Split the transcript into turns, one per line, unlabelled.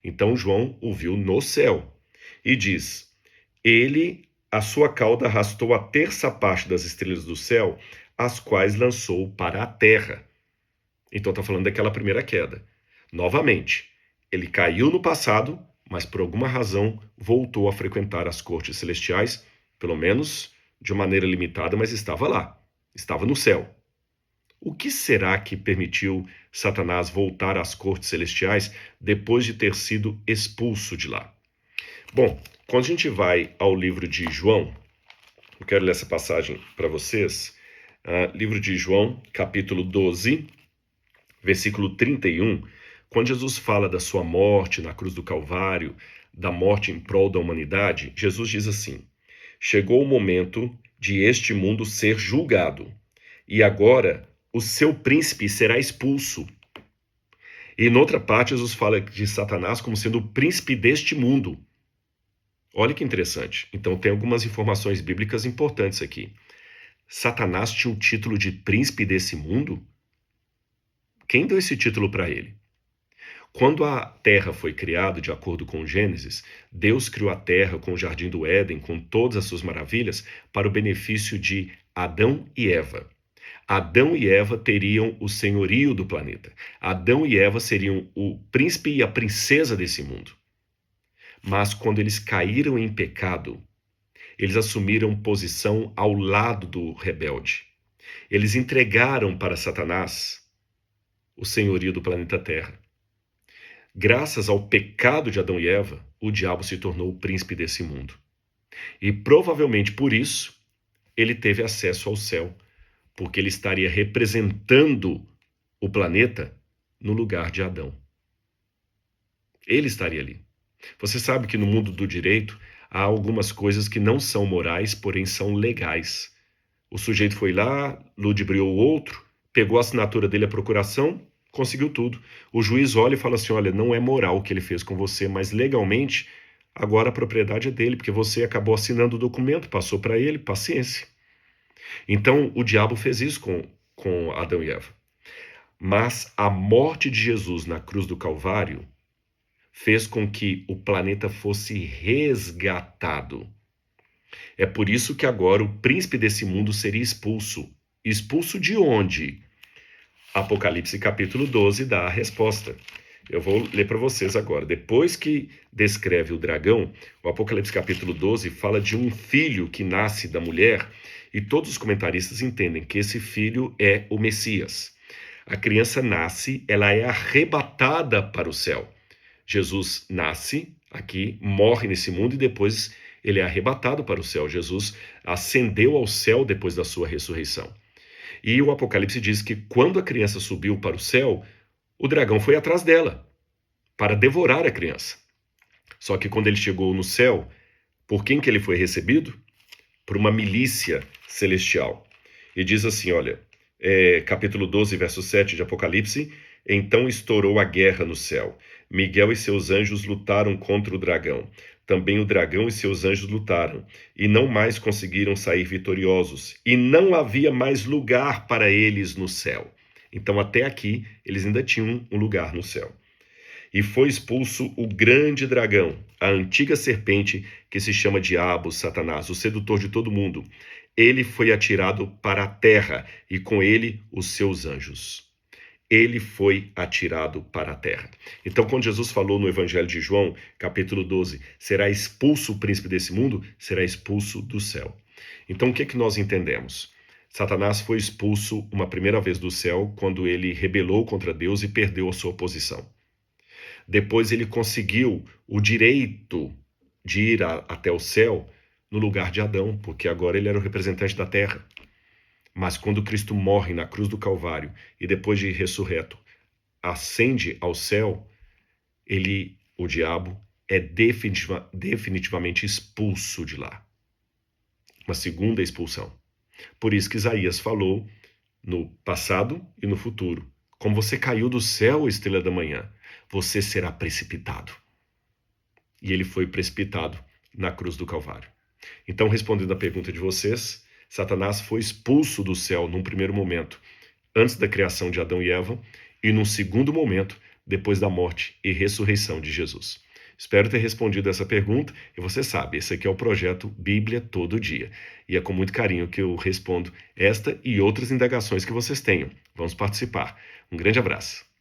Então João o viu no céu e diz: ele, a sua cauda arrastou a terça parte das estrelas do céu, as quais lançou para a terra. Então está falando daquela primeira queda. Novamente, ele caiu no passado, mas por alguma razão voltou a frequentar as cortes celestiais, pelo menos de maneira limitada, mas estava lá, estava no céu. O que será que permitiu Satanás voltar às cortes celestiais depois de ter sido expulso de lá? Bom, quando a gente vai ao livro de João, eu quero ler essa passagem para vocês. Livro de João, capítulo 12, versículo 31, quando Jesus fala da sua morte na cruz do Calvário, da morte em prol da humanidade, Jesus diz assim: chegou o momento de este mundo ser julgado, e agora o seu príncipe será expulso. E em outra parte, Jesus fala de Satanás como sendo o príncipe deste mundo. Olha que interessante. Então tem algumas informações bíblicas importantes aqui. Satanás tinha o título de príncipe desse mundo? Quem deu esse título para ele? Quando a terra foi criada, de acordo com Gênesis, Deus criou a terra com o jardim do Éden, com todas as suas maravilhas, para o benefício de Adão e Eva. Adão e Eva teriam o senhorio do planeta. Adão e Eva seriam o príncipe e a princesa desse mundo. Mas quando eles caíram em pecado, eles assumiram posição ao lado do rebelde. Eles entregaram para Satanás o senhorio do planeta Terra. Graças ao pecado de Adão e Eva, o diabo se tornou o príncipe desse mundo. E provavelmente por isso, ele teve acesso ao céu, porque ele estaria representando o planeta no lugar de Adão. Ele estaria ali. Você sabe que no mundo do direito há algumas coisas que não são morais, porém são legais. O sujeito foi lá, ludibriou o outro, pegou a assinatura dele, a procuração, conseguiu tudo. O juiz olha e fala assim: olha, não é moral o que ele fez com você, mas legalmente agora a propriedade é dele, porque você acabou assinando o documento, passou para ele, paciência. Então o diabo fez isso com Adão e Eva. Mas a morte de Jesus na cruz do Calvário fez com que o planeta fosse resgatado. É por isso que agora o príncipe desse mundo seria expulso. Expulso de onde? Apocalipse capítulo 12 dá a resposta. Eu vou ler para vocês agora. Depois que descreve o dragão, o Apocalipse capítulo 12 fala de um filho que nasce da mulher, e todos os comentaristas entendem que esse filho é o Messias. A criança nasce, ela é arrebatada para o céu. Jesus nasce aqui, morre nesse mundo e depois ele é arrebatado para o céu. Jesus ascendeu ao céu depois da sua ressurreição. E o Apocalipse diz que quando a criança subiu para o céu, o dragão foi atrás dela para devorar a criança. Só que quando ele chegou no céu, por quem que ele foi recebido? Por uma milícia celestial. E diz assim, olha, capítulo 12, verso 7 de Apocalipse: então estourou a guerra no céu. Miguel e seus anjos lutaram contra o dragão. Também o dragão e seus anjos lutaram, e não mais conseguiram sair vitoriosos, e não havia mais lugar para eles no céu. Então, até aqui, eles ainda tinham um lugar no céu. E foi expulso o grande dragão, a antiga serpente que se chama Diabo, Satanás, o sedutor de todo mundo. Ele foi atirado para a terra, e com ele os seus anjos. Ele foi atirado para a terra. Então, quando Jesus falou no Evangelho de João, capítulo 12, será expulso o príncipe desse mundo, será expulso do céu. Então, o que é que nós entendemos? Satanás foi expulso uma primeira vez do céu quando ele rebelou contra Deus e perdeu a sua posição. Depois ele conseguiu o direito de ir até o céu no lugar de Adão, porque agora ele era o representante da terra. Mas quando Cristo morre na cruz do Calvário e depois de ressurreto ascende ao céu, o diabo, é definitivamente expulso de lá. Uma segunda expulsão. Por isso que Isaías falou no passado e no futuro: como você caiu do céu, estrela da manhã, você será precipitado. E ele foi precipitado na cruz do Calvário. Então, respondendo à pergunta de vocês, Satanás foi expulso do céu num primeiro momento, antes da criação de Adão e Eva, e num segundo momento, depois da morte e ressurreição de Jesus? Espero ter respondido essa pergunta e você sabe, esse aqui é o projeto Bíblia Todo Dia. E é com muito carinho que eu respondo esta e outras indagações que vocês tenham. Vamos participar. Um grande abraço.